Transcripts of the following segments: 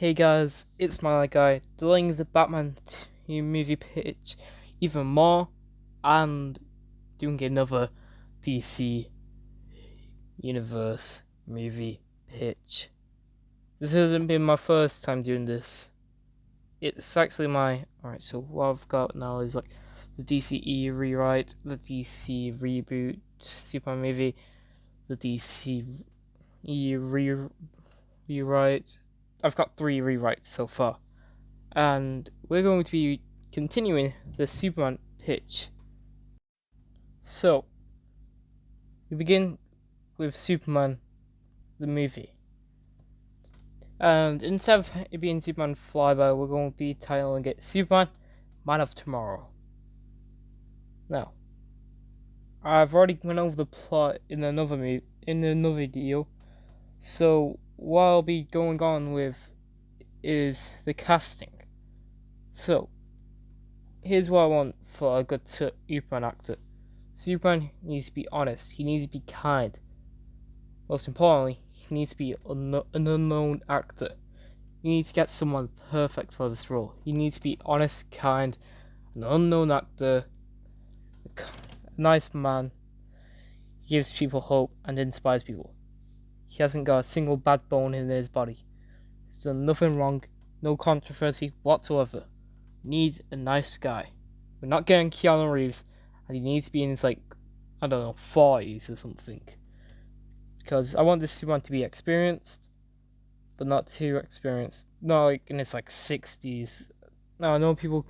Hey guys, it's my guy, delaying the Batman 2 movie pitch even more and doing another DC Universe movie pitch. This hasn't been my first time doing this. It's actually Alright, so what I've got now is like the DCE rewrite, the DC reboot Superman movie, the DCE rewrite. I've got 3 rewrites so far, and we're going to be continuing the Superman pitch. So, we begin with Superman, the movie. And instead of it being Superman Flyby, we're going to be titling it Superman, Man of Tomorrow. Now, I've already went over the plot in another video, so what I'll be going on with is the casting. So, here's what I want for a good Superman actor. Superman needs to be honest, he needs to be kind. Most importantly, he needs to be an unknown actor. You need to get someone perfect for this role. He needs to be honest, kind, an unknown actor, a nice man. He gives people hope and inspires people. He hasn't got a single bad bone in his body. He's done nothing wrong, no controversy whatsoever. We need a nice guy. We're not getting Keanu Reeves, and he needs to be in his, 40s or something. Because I want this Superman to be experienced, but not too experienced. Not like in his 60s. Now I know people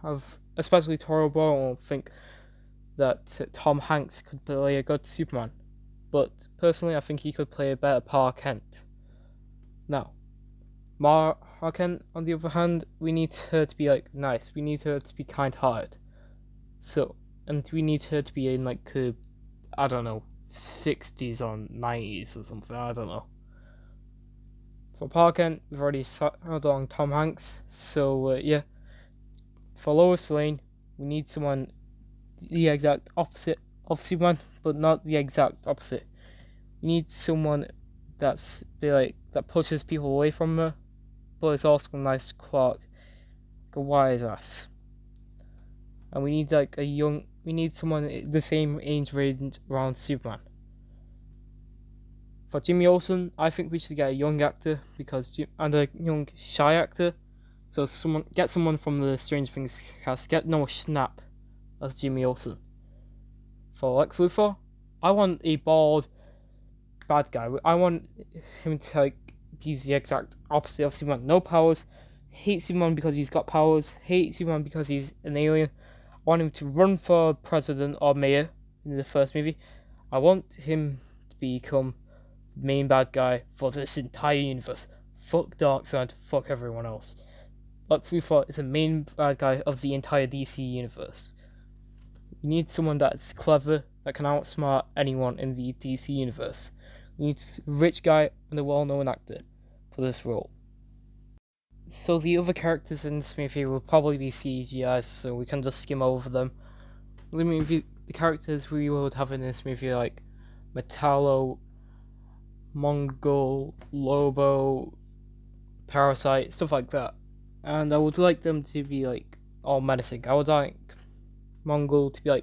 have, especially Toro Boro, think that Tom Hanks could play a good Superman. But personally, I think he could play a better Pa Kent. Now, Ma Kent, on the other hand, we need her to be nice. We need her to be kind-hearted. So, and we need her to be in 60s or 90s or something. I don't know. For Pa Kent, we've already settled on Tom Hanks. So yeah, for Lois Lane, we need someone the exact opposite of Superman, but not the exact opposite. We need someone that pushes people away from her, but is also a nice Clark, a wise ass. And we need someone the same age range around Superman. For Jimmy Olsen, I think we should get a young actor and a young shy actor. So get someone from the Stranger Things cast. Get Noah Schnapp as Jimmy Olsen. For Lex Luthor, I want a bald bad guy. I want him to be the exact opposite of Superman. No powers. Hate Superman because he's got powers. Hate Superman because he's an alien. I want him to run for president or mayor in the first movie. I want him to become the main bad guy for this entire universe. Fuck Darkseid. Fuck everyone else. Lex Luthor is the main bad guy of the entire DC universe. You need someone that's clever, that can outsmart anyone in the DC universe. You need a rich guy and a well-known actor for this role. So the other characters in this movie will probably be CGI, so we can just skim over them. The characters we would have in this movie are Metallo, Mongol, Lobo, Parasite, stuff like that. And I would like them to be all menacing. I would like Mongol to be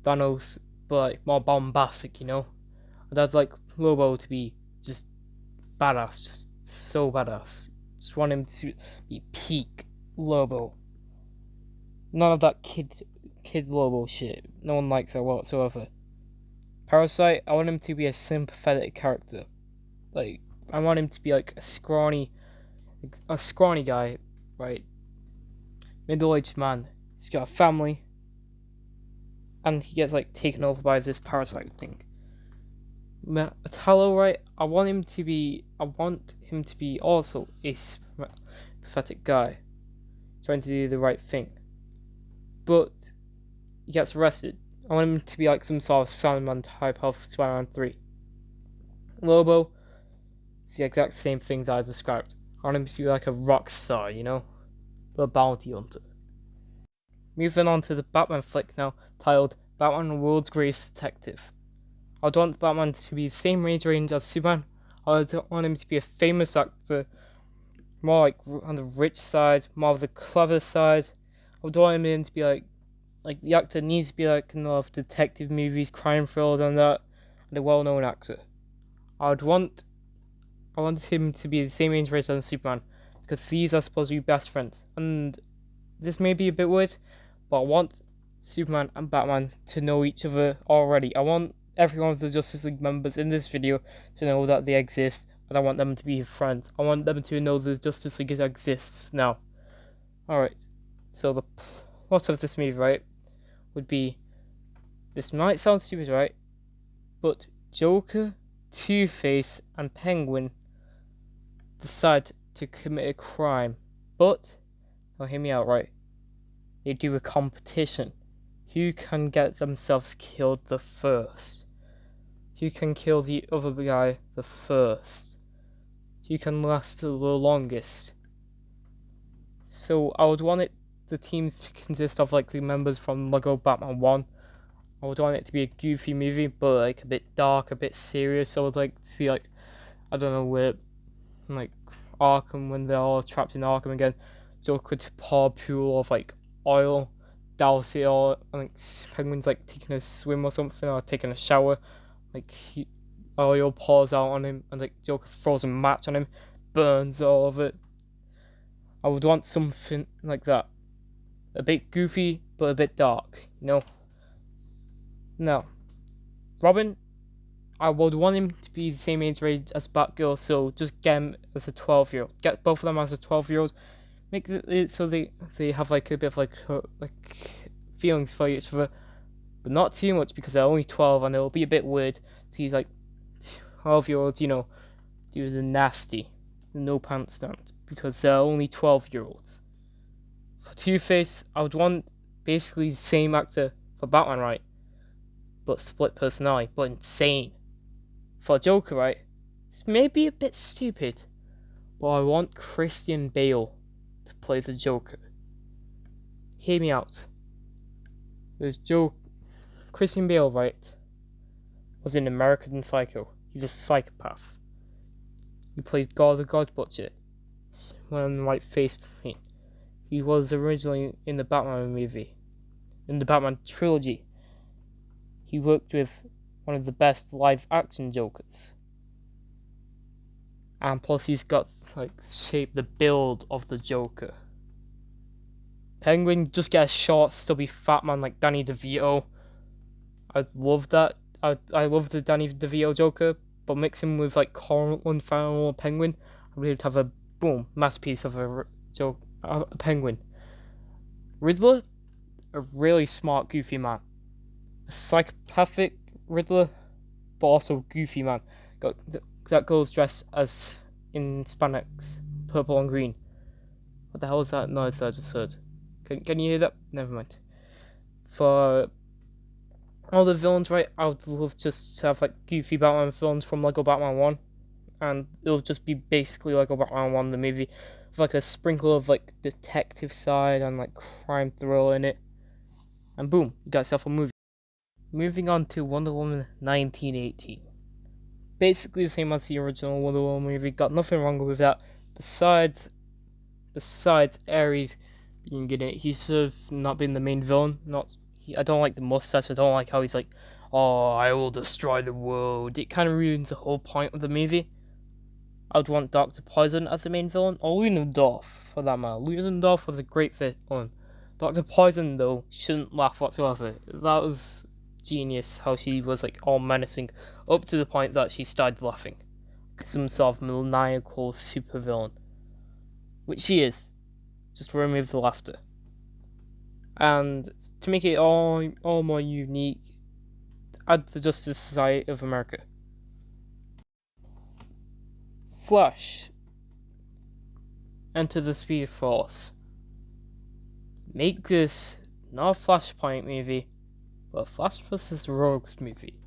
Thanos, but more bombastic, And I'd like Lobo to be just badass, just so badass. Just want him to be peak Lobo. None of that kid Lobo shit. No one likes that whatsoever. Parasite, I want him to be a sympathetic character. I want him to be a scrawny guy, right? Middle-aged man. He's got a family, and he gets taken over by this parasite thing. Metallo, right? I want him to be also a pathetic guy, trying to do the right thing. But he gets arrested. I want him to be some sort of Sandman type of Spider-Man 3. Lobo, it's the exact same thing that I described. I want him to be a rock star, a bounty hunter. Moving on to the Batman flick now, titled Batman the World's Greatest Detective. I would want Batman to be the same age range as Superman. I would want him to be a famous actor more like on the rich side, more of the clever side. I would want him to be like the actor needs to be like enough detective movies, crime thrillers, and that, and a well-known actor. I want him to be the same age range as Superman because these are supposed to be best friends. And this may be a bit weird, but I want Superman and Batman to know each other already. I want every one of the Justice League members in this video to know that they exist, and I want them to be friends. I want them to know the Justice League exists now. Alright, so the plot of this movie, right, would be, this might sound stupid, right, but Joker, Two-Face, and Penguin decide to commit a crime, but, now hear me out, right, they do a competition. Who can get themselves killed the first? Who can kill the other guy the first? Who can last the longest? So I would want the teams to consist of like the members from Lego Batman 1. I would want it to be a goofy movie, but like a bit dark, a bit serious. I would like to see like, I don't know, where like Arkham, when they're all trapped in Arkham again, Joker to pour a pool of like oil, douse it all, and like Penguin's like taking a swim or something, or taking a shower, like oil pours out on him, and like Joker throws a match on him, burns all of it. I would want something like that, a bit goofy but a bit dark, you know. Now, Robin, I would want him to be the same age range as Batgirl, so just get him as a 12-year-old. Get both of them as a 12-year-old. Make it so they have like a bit of like feelings for each other, but not too much because they're only 12, and it'll be a bit weird to see like 12-year-olds, you know, do the nasty, the no pants dance because they're only 12-year-olds. For Two-Face, I would want basically the same actor for Batman, right? But split personality, but insane. For Joker, right? This may be a bit stupid, but I want Christian Bale to play the Joker. Hear me out. There's Christian Bale, right? Was in American Psycho. He's a psychopath. He played the God Butcher when like face paint. He was originally in the Batman movie, in the Batman trilogy. He worked with one of the best live action Jokers. And plus he's got like the build of the Joker. Penguin, just get a short, stubby fat man like Danny DeVito. I'd love that. I love the Danny DeVito Joker, but mix him with like Colin Farrell or Penguin, I would have a boom masterpiece of a Penguin. Riddler, a really smart, goofy man. A psychopathic Riddler, but also goofy man. That girl's dressed as in spandex, purple and green. What the hell is that noise I just heard? Can you hear that? Never mind. For all the villains, right, I would love just to have like goofy Batman villains from Lego Batman 1. And it'll just be basically Lego Batman 1, the movie, with like a sprinkle of like detective side and like crime thriller in it. And boom, you got yourself a movie. Moving on to Wonder Woman 1918. Basically the same as the original Wonder Woman movie, got nothing wrong with that. Besides Ares being in it, he's sort of not been the main villain. I don't like the mustache. I don't like how he's like, oh, I will destroy the world. It kind of ruins the whole point of the movie. I would want Dr. Poison as the main villain, or Ludendorff for that matter. Ludendorff was a great villain. Dr. Poison though shouldn't laugh whatsoever. That was genius how she was like all menacing up to the point that she started laughing. Some sort of maniacal supervillain, which she is. Just remove the laughter. And to make it all more unique, add the Justice Society of America. Flash. Enter the Speed Force. Make this not a Flashpoint movie, but a Flash vs. Rogues movie.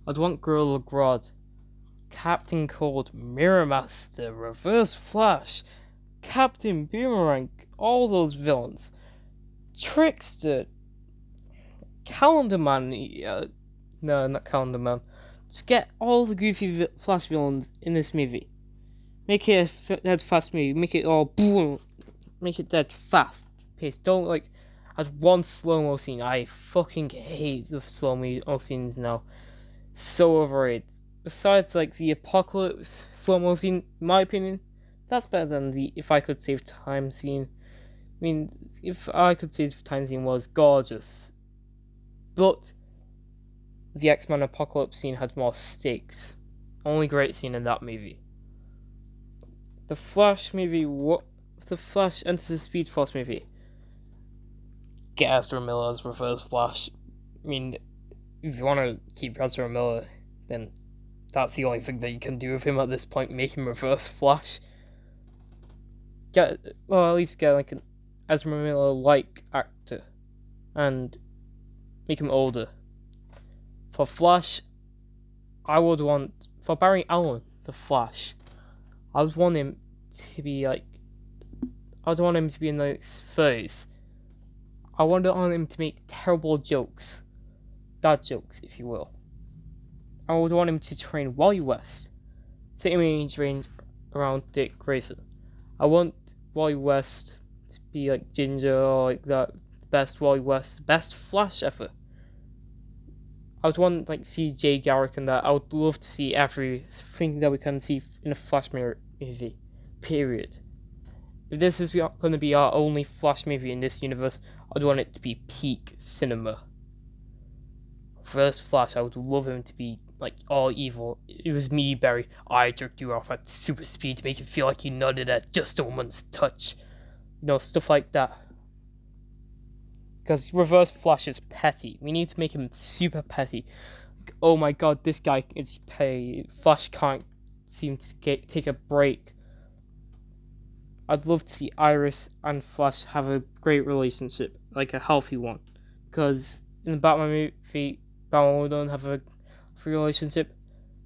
I'd want Gorilla Grodd, Captain Cold, Mirror Master, Reverse Flash, Captain Boomerang, all those villains. Trickster, Calendar Man, no, not Calendar Man. Just get all the goofy Flash villains in this movie. Make it a dead fast movie. Make it all boom. Make it dead fast paced. Don't like add one slow mo scene. I fucking hate the slow mo scenes now. So overrated. Besides, like the apocalypse slow mo scene, in my opinion, that's better than the if I could save time scene. I mean, if I could save time scene was gorgeous, but the X-Men apocalypse scene had more stakes. Only great scene in that movie. The Flash movie, what? The Flash enters the Speed Force movie. Get Ezra Miller as Reverse Flash. I mean, if you want to keep Ezra Miller, then that's the only thing that you can do with him at this point. Make him Reverse Flash. At least get like an Ezra Miller-like actor, and make him older. For Flash, I would want for Barry Allen, the Flash. I would want him to be like. I would want him to be in the 30s. I want him to make terrible jokes, dad jokes, if you will. I would want him to train Wally West, same age range around Dick Grayson. I want Wally West to be like Ginger or like that, the best Wally West, the best Flash ever. I would want like see Jay Garrick and that. I would love to see everything that we can see in a Flash movie. Period. If this is going to be our only Flash movie in this universe, I'd want it to be peak cinema. First Flash, I would love him to be like all evil. It was me, Barry. I jerked you off at super speed to make you feel like you nutted at just a woman's touch. You know, stuff like that. Because Reverse Flash is petty. We need to make him super petty. Like, oh my god, this guy is petty. Flash can't seem to take a break. I'd love to see Iris and Flash have a great relationship, like a healthy one. Because in the Batman movie, Batman don't have a free relationship,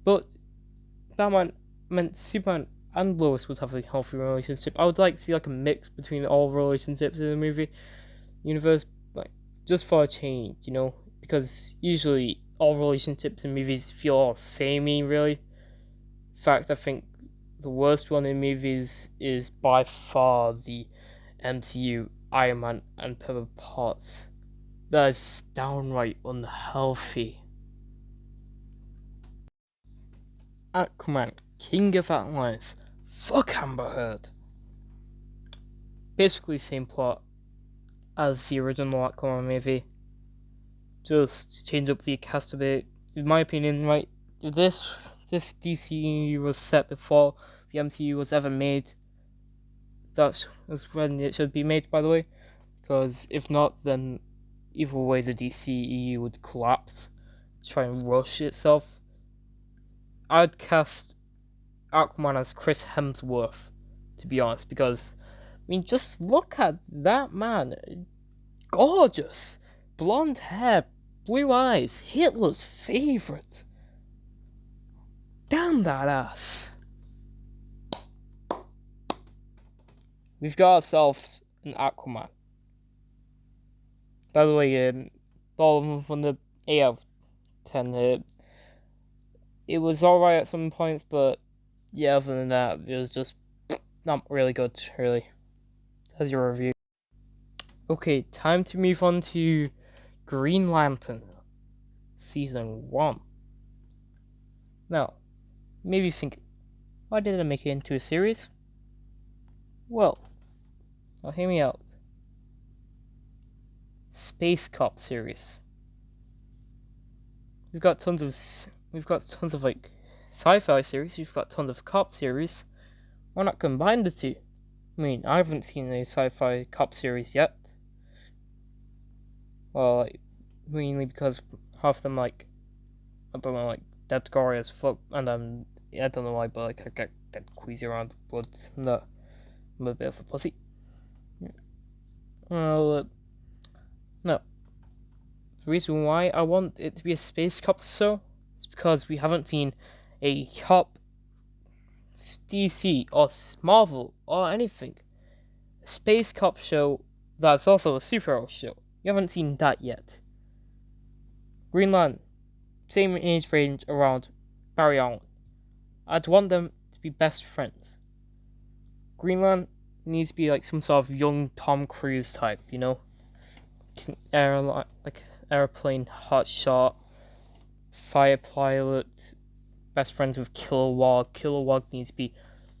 but Batman meant Superman and Lois would have a healthy relationship. I would like to see like a mix between all relationships in the movie universe, like just for a change, you know, because usually all relationships in movies feel all samey, really. In fact, I think the worst one in movies is by far the MCU Iron Man and Pepper Potts. That is downright unhealthy. Aquaman, King of Atlantis. Fuck Amber Heard. Basically same plot as the original Aquaman movie. Just change up the cast a bit. In my opinion, right, if this DCU was set before the MCU was ever made, that was when it should be made, by the way. Because if not, then either way the DCEU would collapse, try and rush itself. I'd cast Aquaman as Chris Hemsworth, to be honest, because, I mean, just look at that man. Gorgeous. Blonde hair, blue eyes, Hitler's favourite. Damn that ass. We've got ourselves an Aquaman. By the way, all of them from the 8 out of 10. It was alright at some points, but yeah, other than that, it was just not really good, really. That's your review. Okay, time to move on to Green Lantern, Season 1. Now, maybe think, why did I make it into a series? Well, now hear me out. Space Cop series. We've got tons of like sci-fi series. We've got tons of cop series. Why not combine the two? I mean, I haven't seen a sci-fi cop series yet. Well, like, mainly because half of them, like, I don't know, like, dead gory as fuck, and I don't know why, but like I get queasy around blood and that. I'm a bit of a pussy. Well, no. The reason why I want it to be a space cop show is because we haven't seen a cop DC or Marvel or anything. A space cop show that's also a superhero show. You haven't seen that yet. Green Lantern, same age range around Barry Allen. I'd want them to be best friends. Greenland needs to be like some sort of young Tom Cruise type, you know? Like airplane hotshot, fire pilot, best friends with Kilowog. Kilowog needs to be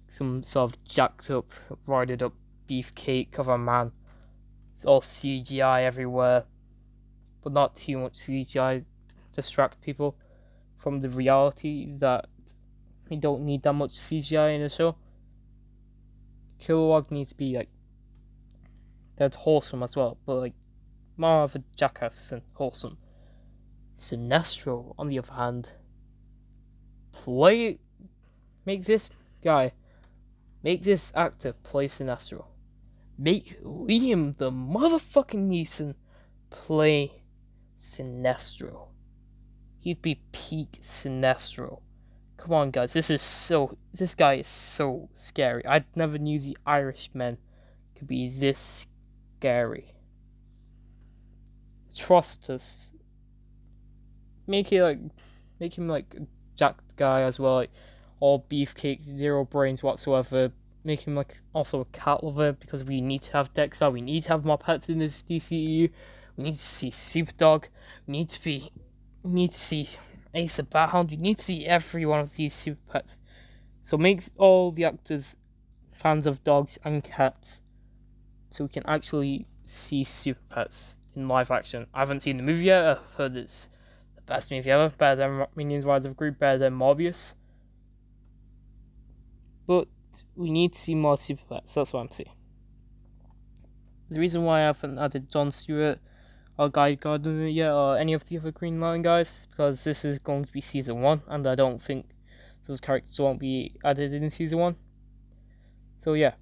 some sort of jacked up, roided up beefcake of a man. It's all CGI everywhere, but not too much CGI to distract people from the reality that we don't need that much CGI in the show. Kilowog needs to be like dead wholesome as well, but like more of a jackass than wholesome. Sinestro, on the other hand, make this actor play Sinestro. Make Liam the motherfucking Neeson play Sinestro. He'd be peak Sinestro. Come on, guys, this guy is so scary. I never knew the Irishman could be this scary. Trust us. Make him like a jacked guy as well, like all beefcake, zero brains whatsoever. Make him like also a cat lover, because we need to have Dexter, we need to have more pets in this DCEU. We need to see Superdog. We need to see Ace the Bat Hound. We need to see every one of these super pets. So make all the actors fans of dogs and cats, so we can actually see super pets in live action. I haven't seen the movie yet. I've heard it's the best movie ever, better than Minions Rise of Gru, better than Morbius. But we need to see more super pets. That's what I'm saying. The reason why I haven't added Jon Stewart or Guy Gardner yet, or any of the other Green Lantern guys, is because this is going to be season 1, and I don't think those characters won't be added in season 1. So yeah.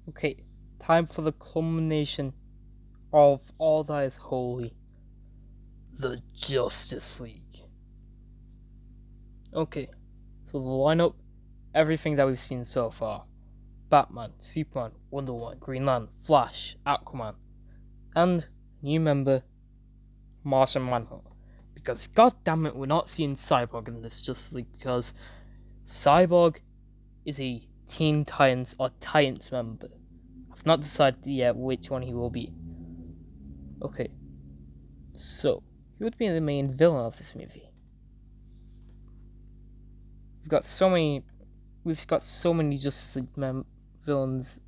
Okay, time for the culmination of all that is holy. The Justice League. Okay, so the lineup, everything that we've seen so far. Batman, Superman, Wonder Woman, Green Lantern, Flash, Aquaman, and new member, Martian Manhunter. Because goddammit, we're not seeing Cyborg in this Justice League, because Cyborg is a Teen Titans or Titans member. I've not decided yet which one he will be. Okay, so who would be the main villain of this movie? We've got so many Justice League villains,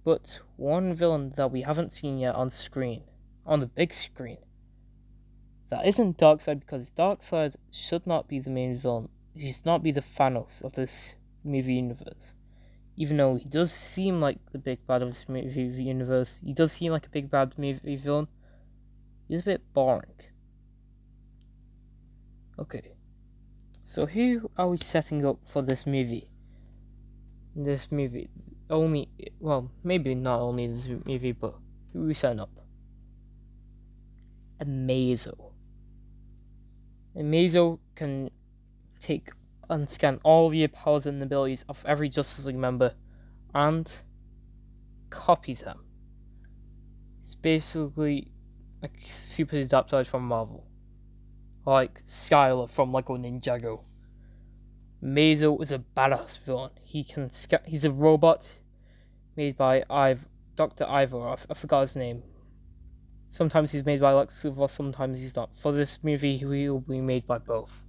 but one villain that we haven't seen yet on the big screen, that isn't Darkseid, because Darkseid should not be the main villain. He should not be the Thanos of this movie universe. Even though he does seem like the big bad of this movie universe, he does seem like a big bad movie villain. He's a bit boring. Okay, so who are we setting up for this movie? Maybe not only this movie, but who are we setting up? Amazo. Amazo can take and scan all the powers and abilities of every Justice League member and copy them. It's basically like super adapted from Marvel, like Skylar from Lego Ninjago. Amazo is a badass villain. He's a robot made by Dr. Ivor. I forgot his name. Sometimes he's made by Lex Luthor, sometimes he's not. For this movie, he will be made by both.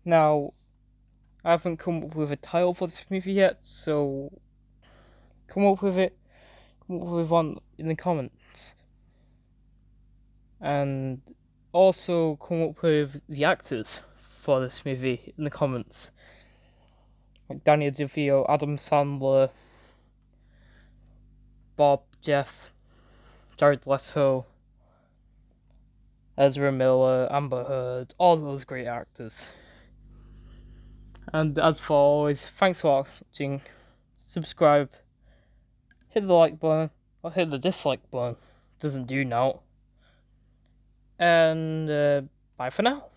Now, I haven't come up with a title for this movie yet, so come up with one in the comments. And also come up with the actors for this movie in the comments. Like Daniel DeVito, Adam Sandler, Bob, Jeff, Jared Leto, Ezra Miller, Amber Heard, all those great actors. And as for always, thanks for watching. Subscribe, hit the like button, or hit the dislike button. Doesn't do now. And bye for now.